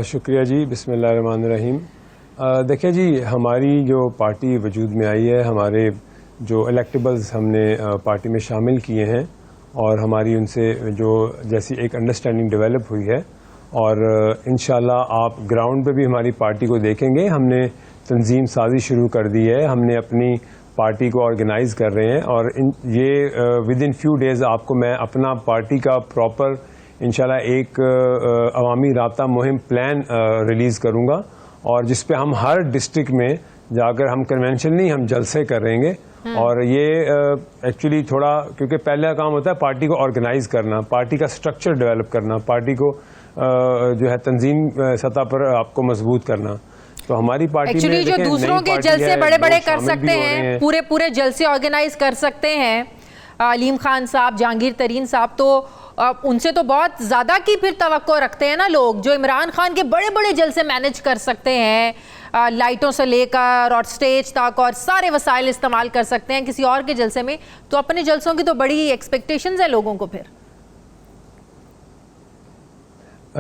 शुक्रिया जी, बिस्मिल्लाहिर्रहमानिर्रहीम। देखिए जी, हमारी जो पार्टी वजूद में आई है, हमारे जो इलेक्टेबल्स हमने पार्टी में शामिल किए हैं और हमारी उनसे जो जैसी एक अंडरस्टैंडिंग डेवलप हुई है और इंशाल्लाह आप ग्राउंड पे भी हमारी पार्टी को देखेंगे। हमने तंजीम साजी शुरू कर दी है, हमने अपनी पार्टी को ऑर्गेनाइज कर रहे हैं और ये विद इन फ्यू डेज़ आपको मैं अपना पार्टी का प्रॉपर इंशाल्लाह एक अवामी राब्ता मुहिम प्लान रिलीज़ करूँगा और जिस पे हम हर डिस्ट्रिक्ट में जाकर हम कन्वेंशन नहीं, हम जलसे करेंगे। और ये एक्चुअली थोड़ा, क्योंकि पहला काम होता है पार्टी को ऑर्गेनाइज करना, पार्टी का स्ट्रक्चर डेवलप करना, पार्टी को जो है तंजीम सतह पर आपको मजबूत करना। तो हमारी पार्टी एक्चुअली जो दूसरों के जलसे बड़े-बड़े कर सकते हैं, पूरे जलसे ऑर्गेनाइज कर सकते हैं अलीम खान साहब, जहांगीर तरीन साहब, तो उनसे तो बहुत ज़्यादा की फिर तवक्को रखते हैं ना लोग, जो इमरान खान के बड़े जलसे मैनेज कर सकते हैं, लाइटों से लेकर और स्टेज तक और सारे वसाइल इस्तेमाल कर सकते हैं किसी और के जलसे में, तो अपने जलसों की तो बड़ी एक्सपेक्टेशंस है लोगों को। फिर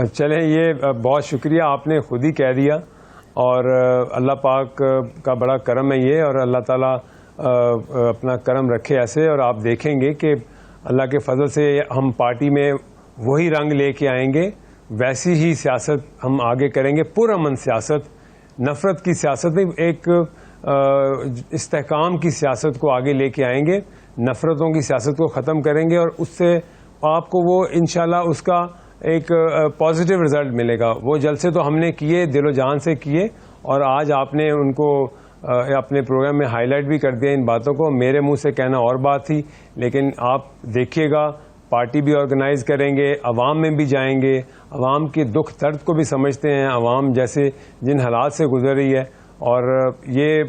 चलें, ये बहुत शुक्रिया, आपने खुद ही कह दिया और अल्लाह पाक का बड़ा करम है ये, और अल्लाह ताला अपना करम रखे ऐसे, और आप देखेंगे कि अल्लाह के फजल से हम पार्टी में वही रंग लेके आएंगे, वैसी ही सियासत हम आगे करेंगे, पुरअमन सियासत, नफ़रत की सियासत नहीं, एक इस्तेहकाम की सियासत को आगे लेके आएंगे, नफ़रतों की सियासत को ख़त्म करेंगे और उससे आपको वो इंशाल्लाह उसका एक पॉजिटिव रिजल्ट मिलेगा। वो जलसे तो हमने किए, दिलो जान से किए, और आज आपने उनको अपने प्रोग्राम में हाईलाइट भी कर दिया इन बातों को। मेरे मुंह से कहना और बात थी, लेकिन आप देखिएगा पार्टी भी ऑर्गेनाइज करेंगे, अवाम में भी जाएंगे, अवाम के दुख दर्द को भी समझते हैं, अवाम जैसे जिन हालात से गुजर रही है, और ये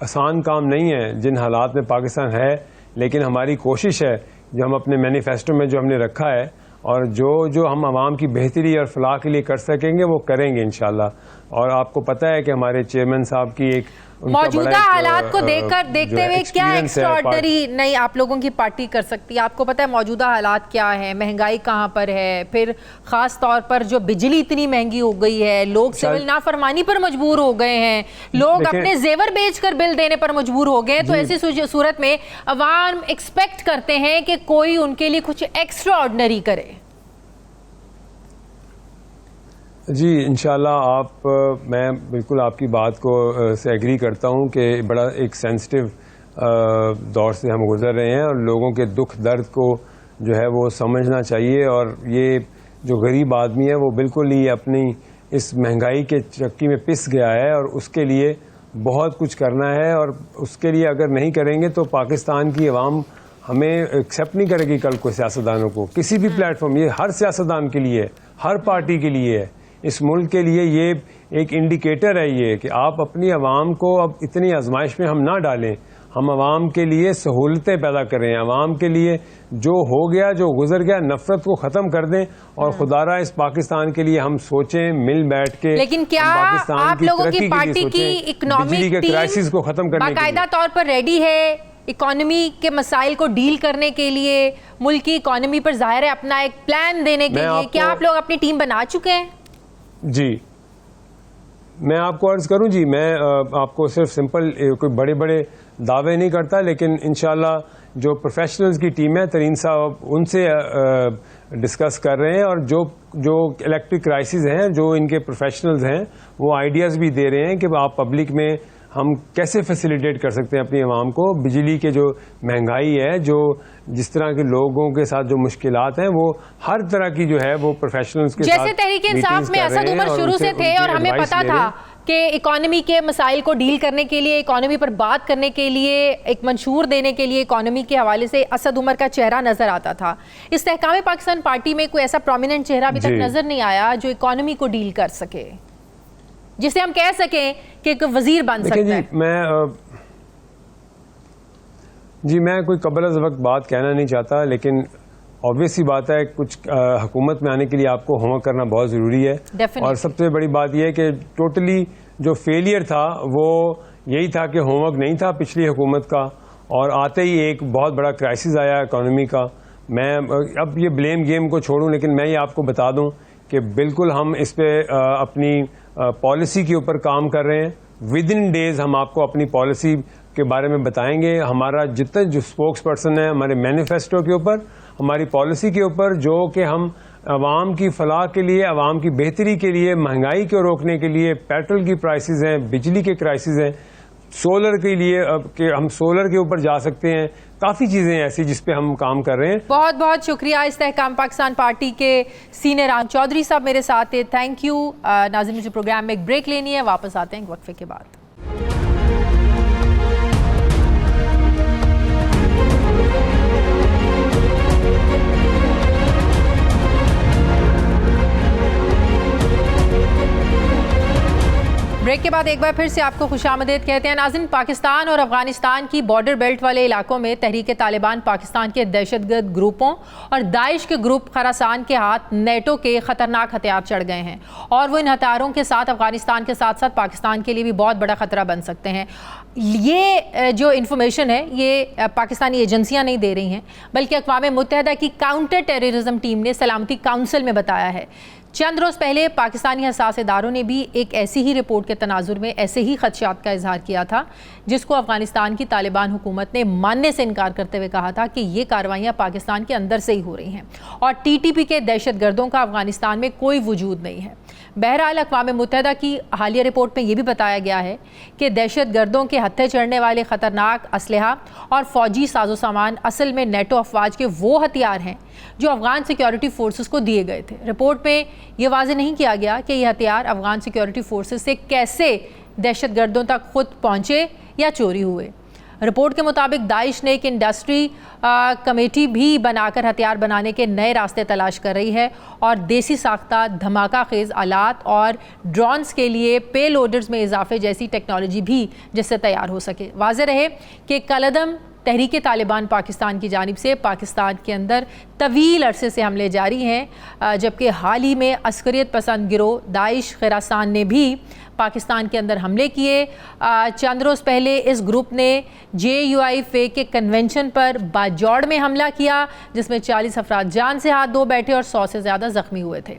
आसान काम नहीं है जिन हालात में पाकिस्तान है, लेकिन हमारी कोशिश है जो हम अपने मैनिफेस्टो में जो हमने रखा है और जो हम आवाम की बेहतरी और फलाह के लिए कर सकेंगे वो करेंगे इंशाल्लाह। और आपको पता है कि हमारे चेयरमैन साहब की एक मौजूदा हालात को देखते हुए क्या एक्स्ट्राऑर्डिनरी नहीं आप लोगों की पार्टी कर सकती है? आपको पता है मौजूदा हालात क्या है, महंगाई कहाँ पर है, फिर खास तौर पर जो बिजली इतनी महंगी हो गई है, लोग सिविल नाफरमानी पर मजबूर हो गए हैं, लोग अपने जेवर बेचकर बिल देने पर मजबूर हो गए। तो ऐसी सूरत में अवाम एक्सपेक्ट करते हैं कि कोई उनके लिए कुछ एक्स्ट्राऑर्डिनरी करे। जी इंशाल्लाह मैं बिल्कुल आपकी बात को से एग्री करता हूं कि बड़ा एक सेंसिटिव दौर से हम गुजर रहे हैं और लोगों के दुख दर्द को जो है वो समझना चाहिए। और ये जो गरीब आदमी है वो बिल्कुल ही अपनी इस महंगाई के चक्की में पिस गया है और उसके लिए बहुत कुछ करना है, और उसके लिए अगर नहीं करेंगे तो पाकिस्तान की अवाम हमें एक्सेप्ट नहीं करेगी कल को, सियासतदानों को, किसी भी प्लेटफॉर्म, ये हर सियासतदान के लिए, हर पार्टी के लिए है, इस मुल्क के लिए ये एक इंडिकेटर है ये कि आप अपनी आवाम को अब इतनी आजमाइश में हम ना डालें, हम आवाम के लिए सहूलतें पैदा करें, आवाम के लिए जो हो गया, जो गुजर गया, नफरत को ख़त्म कर दें और खुदारा इस पाकिस्तान के लिए हम सोचें मिल बैठ के। लेकिन क्या आप लोगों की पार्टी की इकोनॉमिक क्राइसिस को ख़त्म करने बाकायदा तौर पर रेडी है इकोनॉमी के मसाइल को डील करने के लिए, मुल्क की इकोनॉमी पर जाहिर है अपना एक प्लान देने के लिए? क्या आप लोग अपनी टीम बना चुके हैं? जी मैं आपको अर्ज करूं जी, मैं आपको सिर्फ सिंपल कोई बड़े बड़े दावे नहीं करता, लेकिन इंशाल्लाह जो प्रोफेशनल्स की टीम है, तरीन साहब उनसे डिस्कस कर रहे हैं, और जो इलेक्ट्रिक क्राइसिस हैं, जो इनके प्रोफेशनल्स हैं वो आइडियाज़ भी दे रहे हैं कि आप पब्लिक में हम कैसे फैसिलिटेट कर सकते हैं अपनी आवाम को। बिजली के जो महंगाई है, जो जिस तरह के लोगों के साथ जो मुश्किलात हैं, वो हर तरह की जो है वो प्रोफेशनल्स के जैसे तहरीक इंसाफ में असद उमर शुरू से थे और हमें पता था कि इकॉनमी के मसाइल को डील करने के लिए, इकॉनमी पर बात करने के लिए, एक मंशूर देने के लिए इकॉनमी के हवाले से असद उमर का चेहरा नज़र आता था। इस्तेहकाम पाकिस्तान पार्टी में कोई ऐसा प्रोमिनेंट चेहरा अभी तक नज़र नहीं आया जो इकॉनमी को डील कर सके, जिसे हम कह सकें कि एक वजीर बन सकता है। मैं कोई कबल अज़ वक्त बात कहना नहीं चाहता, लेकिन ऑब्वियस ही बात है कुछ हुकूमत में आने के लिए आपको होमवर्क करना बहुत ज़रूरी है। और सबसे बड़ी बात यह है कि टोटली जो फेलियर था वो यही था कि होमवर्क नहीं था पिछली हुकूमत का, और आते ही एक बहुत बड़ा क्राइसिस आया इकॉनमी का। मैं अब ये ब्लेम गेम को छोड़ूं, लेकिन मैं ये आपको बता दूं कि बिल्कुल हम इस पे अपनी पॉलिसी के ऊपर काम कर रहे हैं। विद इन डेज हम आपको अपनी पॉलिसी के बारे में बताएंगे। हमारा जितने जो स्पोक्स पर्सन है हमारे मैनिफेस्टो के ऊपर, हमारी पॉलिसी के ऊपर, जो कि हम अवाम की फलाह के लिए, अवाम की बेहतरी के लिए, महंगाई को रोकने के लिए, पेट्रोल की प्राइसेस हैं, बिजली के क्राइसिस हैं, सोलर के लिए कि हम सोलर के ऊपर जा सकते हैं, काफ़ी चीज़ें ऐसी जिस पे हम काम कर रहे हैं। बहुत बहुत शुक्रिया। इस्तेहकाम पाकिस्तान पार्टी के सीनियर आम चौधरी साहब मेरे साथ थे, थैंक यू। नाज़रीन, मुझे प्रोग्राम में एक ब्रेक लेनी है, वापस आते हैं एक वक्फे के बाद। ब्रेक के बाद एक बार फिर से आपको खुशामदीद कहते हैं। नाज़रीन, पाकिस्तान और अफगानिस्तान की बॉर्डर बेल्ट वाले इलाकों में तहरीक तालिबान पाकिस्तान के दहशतगर्द ग्रुपों और दाइश के ग्रुप खरासान के हाथ नेटो के ख़तरनाक हथियार चढ़ गए हैं, और वो इन हथियारों के साथ अफगानिस्तान के साथ साथ पाकिस्तान के लिए भी बहुत बड़ा ख़तरा बन सकते हैं। ये जो इन्फॉर्मेशन है ये पाकिस्तानी एजेंसियाँ नहीं दे रही हैं, बल्कि अक़वाम मुत्तहिदा की काउंटर टेररिज्म टीम ने सलामती काउंसिल में बताया है। चंद रोज़ पहले पाकिस्तानी हसास इदारों ने भी एक ऐसी ही रिपोर्ट के तनाजुर में ऐसे ही खदशात का इजहार किया था, जिसको अफगानिस्तान की तालिबान हुकूमत ने मानने से इनकार करते हुए कहा था कि ये कार्रवाइयाँ पाकिस्तान के अंदर से ही हो रही हैं और TTP के दहशतगर्दों का अफगानिस्तान में कोई वजूद नहीं है। बहरहाल, अक़वाम मुत्तहिदा की हालिया रिपोर्ट में यह भी बताया गया है कि दहशतगर्दों के हत्थे चढ़ने वाले ख़तरनाक असलहा और फ़ौजी साजो सामान असल में नेटो अफवाज के वो हथियार हैं जो अफ़गान सिक्योरिटी फोर्सेस को दिए गए थे। रिपोर्ट में यह वाज़ेह नहीं किया गया कि यह हथियार अफ़गान सिक्योरिटी फोर्सेस से कैसे दहशतगर्दों तक खुद पहुँचे या चोरी हुए। रिपोर्ट के मुताबिक दाइश ने एक इंडस्ट्री कमेटी भी बनाकर हथियार बनाने के नए रास्ते तलाश कर रही है और देसी साख्ता धमाका खेज आलात और ड्रोन्स के लिए पे लोडर्स में इजाफे जैसी टेक्नोलॉजी भी जिससे तैयार हो सके। वाज़ेह रहे कि कलअदम तहरीक तालिबान पाकिस्तान की जानिब से पाकिस्तान के अंदर तवील अरसे से हमले जारी हैं, जबकि हाल ही में अस्करियत पसंद गिरोह दाइश खरासान ने भी पाकिस्तान के अंदर हमले किए। चंद रोज़ पहले इस ग्रुप ने JUIF के कन्वेंशन पर बाजौड़ में हमला किया, जिसमें 40 अफराद जान से हाथ धो बैठे और 100 से ज़्यादा ज़ख्मी हुए थे।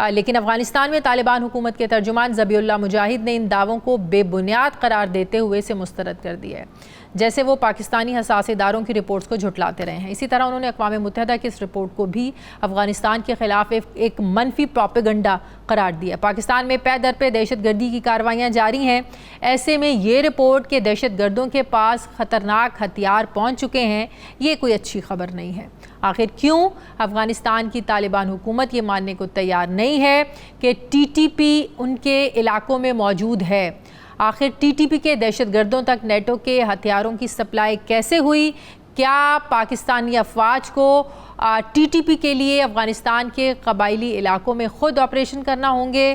लेकिन अफ़गानिस्तान में तालिबान हुकूमत के तर्जुमान ज़बीउल्लाह मुजाहिद ने इन दावों को बेबुनियाद करार देते हुए इसे मुस्तरद कर दिया है, जैसे वो पाकिस्तानी हसास इदारों की रिपोर्ट्स को झुटलाते रहे हैं। इसी तरह उन्होंने अक़वाम मुत्तहिदा की इस रिपोर्ट को भी अफ़गानिस्तान के ख़िलाफ़ एक मनफी प्रोपेगेंडा करार दिया। पाकिस्तान में पै दर पे दहशतगर्दी की कार्रवाइयाँ जारी हैं। ऐसे में ये रिपोर्ट के दहशतगर्दों के पास ख़तरनाक हथियार पहुँच चुके हैं, ये कोई अच्छी खबर नहीं है। आखिर क्यों अफ़गानिस्तान की तालिबान हुकूमत ये मानने को तैयार नहीं है कि TTP उनके इलाकों में मौजूद है? आखिर TTP के दहशतगर्दों तक नेटो के हथियारों की सप्लाई कैसे हुई? क्या पाकिस्तानी अफवाज को TTP के लिए अफ़गानिस्तान के कबायली इलाकों में ख़ुद ऑपरेशन करना होंगे?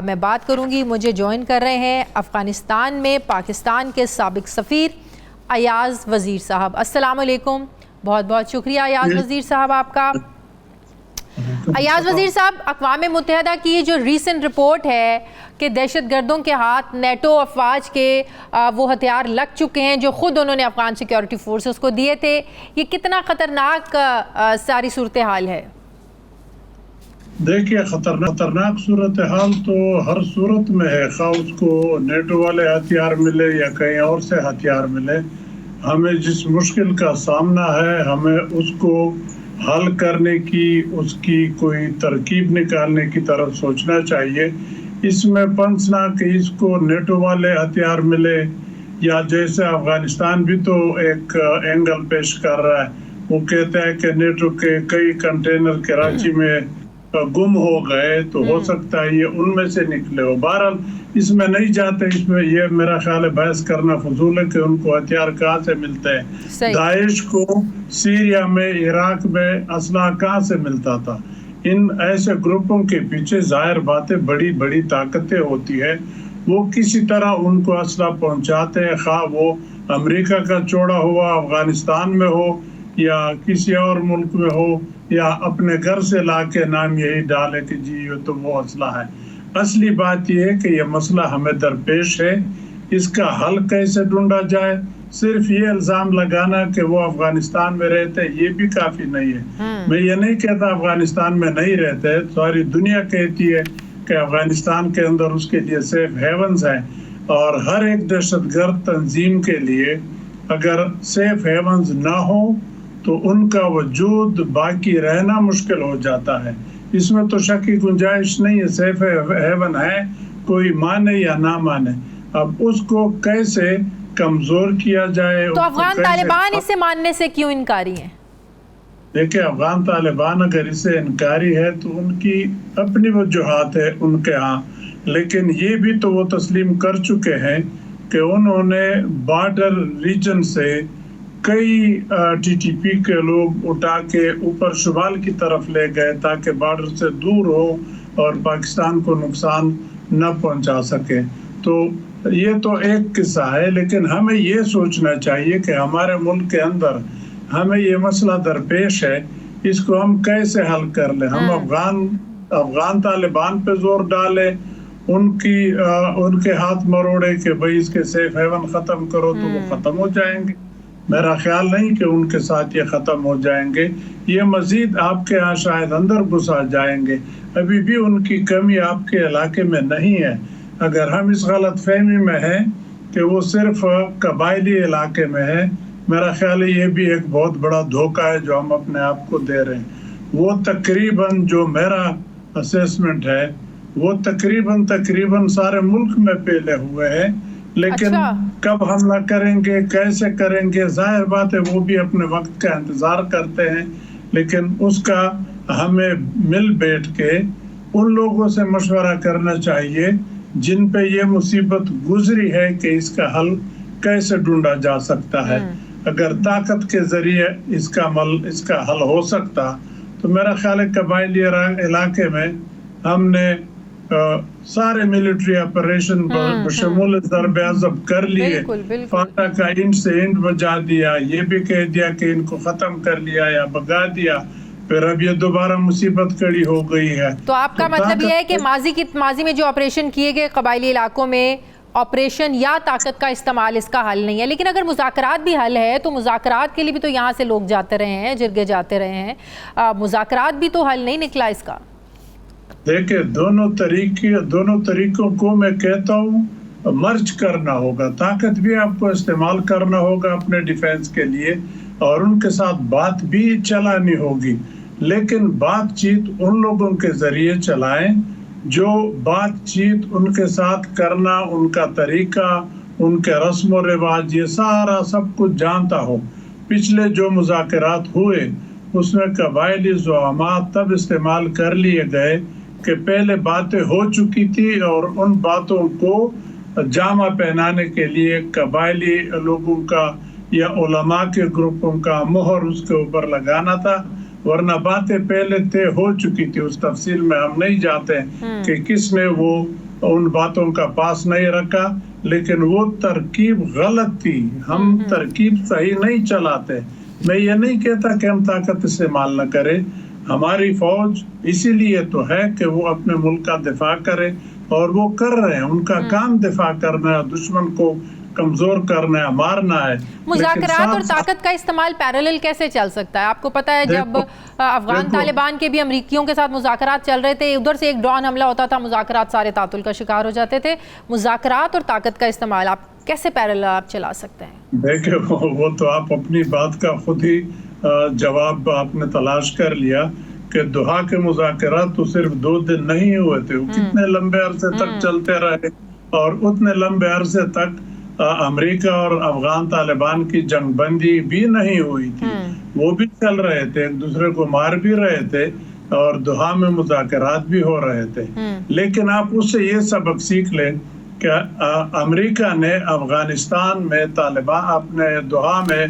मैं बात करूँगी, मुझे ज्वाइन कर रहे हैं अफ़गानिस्तान में पाकिस्तान के साबिक़ सफ़ीर अयाज़ वज़ीर साहब। अस्सलाम वालेकुम। बहुत बहुत शुक्रिया अयाज़ वज़ीर साहब आपका। अयाज़ वज़ीर साहब, अक़वाम मुत्तहिदा की ये जो रीसेंट रिपोर्ट है कि दहशतगर्दों के हाथ नेटो अफवाज के वो हथियार लग चुके हैं जो ख़ुद उन्होंने अफ़गान सिक्योरिटी फोर्सेस को दिए थे, ये कितना ख़तरनाक सारी सूरत हाल है? देखिए, खतरनाक सूरत हाल तो हर सूरत में है, खा उसको नेटो वाले हथियार मिले या कहीं और से हथियार मिले। हमें जिस मुश्किल का सामना है, हमें उसको हल करने की, उसकी कोई तरकीब निकालने की तरफ सोचना चाहिए। इसमें पंचना कि इसको नेटो वाले हथियार मिले या जैसे अफगानिस्तान भी तो एक एंगल पेश कर रहा है, वो कहता है कि नेटो के कई कंटेनर कराची में गुम हो गए, तो हो सकता है ये उनमें से निकले हो। बहरहाल इसमें नहीं जाते। इसमें ये मेरा ख्याल है बहस करना फजूल है कि उनको हथियार कहाँ से मिलते हैं। दाइश को सीरिया में, इराक में असला कहाँ से मिलता था। इन ऐसे ग्रुपों के पीछे जाहिर बातें बड़ी बड़ी ताकतें होती है, वो किसी तरह उनको असला पहुंचाते हैं, खा वो अमेरिका का चौड़ा हुआ अफगानिस्तान में हो या किसी और मुल्क में हो, या अपने घर से लाके नाम यही डाले कि जी ये तो वो असला है। असली बात यह है कि यह मसला हमें दरपेश है, इसका हल कैसे ढूंढा जाए। सिर्फ ये इल्जाम लगाना कि वो अफगानिस्तान में रहते हैं ये भी काफी नहीं है। मैं ये नहीं कहता अफगानिस्तान में नहीं रहते, सारी दुनिया कहती है कि अफगानिस्तान के अंदर उसके लिए सेफ हेवन्स हैं, और हर एक दहशतगर्द तंजीम के लिए अगर सेफ हेवन्स ना हो तो उनका वजूद बाकी रहना मुश्किल हो जाता है। इसमें तो शक की गुंजाइश नहीं है। सेफ हेवन है, कोई माने या ना माने, अब उसको कैसे कमजोर किया जाए। तो अफगान तालिबान इसे मानने से क्यों इनकारी हैं? देखिए, अफगान तालिबान अगर इसे इनकारी है तो उनकी अपनी वजूहात है उनके यहाँ, लेकिन ये भी तो वो तस्लीम कर चुके हैं कि उन्होंने बॉर्डर रीजन से कई टीटीपी के लोग उठा के ऊपर शुमाल की तरफ ले गए ताकि बॉर्डर से दूर हो और पाकिस्तान को नुकसान न पहुंचा सके। तो ये तो एक किस्सा है, लेकिन हमें ये सोचना चाहिए कि हमारे मुल्क के अंदर हमें ये मसला दरपेश है, इसको हम कैसे हल कर लें। हम अफगान तालिबान पे जोर डालें, उनके हाथ मरोड़े कि भाई इसके सेफ हेवन खत्म करो तो वो खत्म हो जाएंगे। मेरा ख्याल नहीं कि उनके साथ ये खत्म हो जाएंगे, ये मजीद आपके यहाँ शायद अंदर घुसा जाएंगे। अभी भी उनकी कमी आपके इलाके में नहीं है। अगर हम इस गलत फहमी में हैं कि वो सिर्फ कबायली इलाके में है, मेरा ख्याल है ये भी एक बहुत बड़ा धोखा है जो हम अपने आप को दे रहे हैं। वो तकरीबन, जो मेरा असेसमेंट है, वो तकरीबन सारे मुल्क में फैले हुए हैं, लेकिन कब हमला करेंगे, कैसे करेंगे, जाहिर बात है वो भी अपने वक्त का इंतजार करते हैं, लेकिन उसका हमें मिल बैठ के उन लोगों से मशवरा करना चाहिए जिन पे ये मुसीबत गुजरी है कि इसका हल कैसे ढूंढा जा सकता है। अगर ताकत के जरिए इसका हल हो सकता तो मेरा ख्याल है कबायली इलाके में हमने सारे मिलिट्री ऑपरेशन बशमूल ज़रब अज़ब कर लिए, फाटा का इंट से इंट बजा दिया, ये भी कह दिया कि इनको खत्म कर लिया या भगा दिया, फिर अब ये दोबारा मुसीबत खड़ी हो गई है। तो आपका मतलब ये है कि माजी में जो ऑपरेशन किए गए कबायली इलाकों में, ऑपरेशन या ताकत का इस्तेमाल इसका हल नहीं है। लेकिन अगर मुज़ाकरात भी हल है तो मुज़ाकरात के लिए भी तो यहाँ से लोग जाते रहे हैं, जिरगे जाते रहे हैं, मुज़ाकरात भी तो हल नहीं निकला इसका। देखिए, दोनों तरीकों को मैं कहता हूँ मर्ज करना होगा। ताकत भी आपको इस्तेमाल करना होगा अपने डिफेंस के लिए और उनके साथ बात भी चलानी होगी, लेकिन बातचीत उन लोगों के जरिए चलाएं जो बातचीत उनके साथ करना, उनका तरीका, उनके रस्म व रिवाज, ये सारा सब कुछ जानता हो। पिछले जो मुज़ाकरात हुए उसमें कबायली ज़ुआमा तब इस्तेमाल कर लिए गए कि पहले बातें हो चुकी थी और उन बातों को जामा पहनाने के लिए कबायली लोगों का या उलमा के ग्रुपों का मोहर उसके ऊपर लगाना था, वरना बातें पहले तय हो चुकी थी। उस तफसील में हम नहीं जाते कि किसने वो उन बातों का पास नहीं रखा, लेकिन वो तरकीब गलत थी। हम तरकीब सही नहीं चलाते। मैं ये नहीं कहता कि हम ताकत इस्तेमाल न करें, हमारी फौज इसीलिए तो है कि वो अपने मुल्क का दिफा करे और वो कर रहे हैं। उनका काम दिफा करना है, दुश्मन को कमजोर करना है, मारना है। मुज़ाकरात और ताकत का इस्तेमाल पैरेलल कैसे चल सकता है? आपको पता है जब अफगान तालिबान के भी अमरीकियों के साथ मुज़ाकरात चल रहे थे, उधर से एक ड्रोन हमला होता था, मुज़ाकरात सारे तातुल का शिकार हो जाते थे। मुज़ाकरात और ताकत का इस्तेमाल आप कैसे पैरेलल आप चला सकते हैं? देखिए, वो तो आप अपनी बात का खुद ही जवाब आपने तलाश कर लिया कि दोहा के मुज़ाकरात तो सिर्फ 2 दिन नहीं हुए थे, वो कितने लंबे अरसे तक चलते रहे और उतने लंबे अरसे तक अमेरिका और अफगान तालिबान की जंगबंदी भी नहीं हुई थी। वो भी चल रहे थे, एक दूसरे को मार भी रहे थे और दोहा में मुज़ाकरात भी हो रहे थे। लेकिन आप उससे ये सबक सीख लें कि अमेरिका ने अफगानिस्तान में तालिबान अपने दोहा में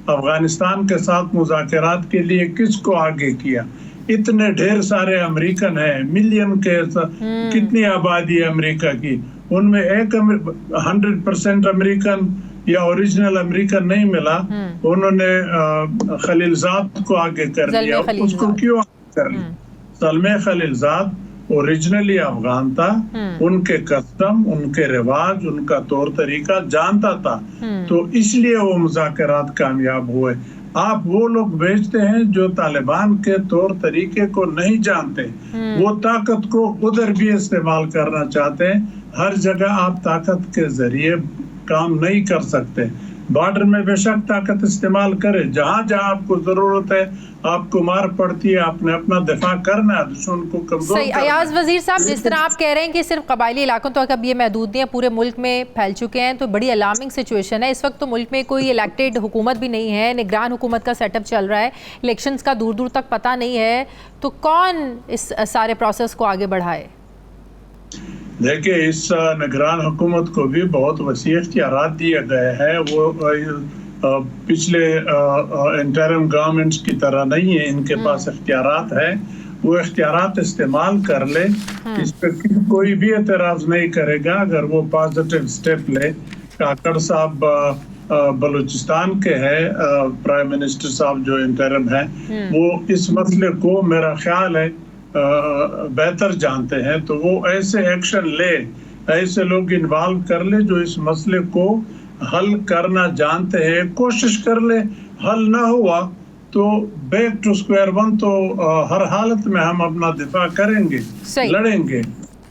अफगानिस्तान के साथ मुज़ाकरात के लिए किसको आगे किया? इतने ढेर सारे अमेरिकन हैं, मिलियन के कितनी आबादी है अमेरिका की, उनमें 100% अमेरिकन या ओरिजिनल अमेरिकन नहीं मिला। उन्होंने खलीलजाद को आगे कर दिया। उसको क्यों आगे कर लिया? सलमे खलीलजाद ओरिजिनली अफगान था, उनके कस्टम, उनके रिवाज, उनका तौर तरीका जानता था, तो इसलिए वो मुज़ाकरात कामयाब हुए। आप वो लोग भेजते हैं जो तालिबान के तौर तरीके को नहीं जानते, वो ताकत को उधर भी इस्तेमाल करना चाहते हैं। हर जगह आप ताकत के जरिए काम नहीं कर सकते। बॉर्डर में बेशक ताकत इस्तेमाल करें, जहाँ जहाँ आपको जरूरत है, आपको मार पड़ती है, आपने अपना दिफा करना है, दुश्मन को कमजोर सही। अयाज वजीर साहब, जिस तरह आप कह रहे हैं कि सिर्फ कबायली इलाकों तक अब ये महदूद नहीं है, पूरे मुल्क में फैल चुके हैं, तो बड़ी अलार्मिंग सिचुएशन है। इस वक्त तो मुल्क में कोई इलेक्टेड हुकूमत भी नहीं है, निगरान हुकूमत का सेटअप चल रहा है, इलेक्शंस का दूर दूर तक पता नहीं है, तो कौन इस सारे प्रोसेस को आगे बढ़ाए? देखिए, इस निगरान हुकूमत को भी बहुत वसी इख्तियारात दिए गए हैं। वो पिछले इंटरिम गवर्नमेंट्स की तरह नहीं है, इनके पास इख्तियारात है, वो इख्तियारात इस्तेमाल कर ले। इस पर कोई भी एतराज नहीं करेगा अगर वो पॉजिटिव स्टेप ले। काकड़ साहब बलूचिस्तान के हैं, प्राइम मिनिस्टर साहब जो इंटरिम है, वो इस मसले को मेरा ख्याल है बेहतर जानते हैं, तो वो ऐसे एक्शन ले, ऐसे लोग इन्वॉल्व कर ले जो इस मसले को हल करना जानते हैं, कोशिश कर ले। हल ना हुआ तो बैक टू स्क्वायर वन, तो हर हालत में हम अपना दिफा करेंगे, लड़ेंगे,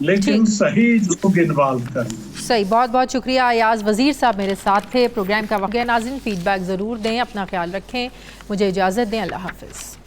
लेकिन सही लोग इन्वॉल्व करें। सही, बहुत बहुत शुक्रिया। अयाज वजीर साहब मेरे साथ थे। प्रोग्राम का वक्त नाज़रीन, फीडबैक ज़रूर दें, अपना ख्याल रखें, मुझे इजाज़त दें, अल्लाह हाफ़िज़।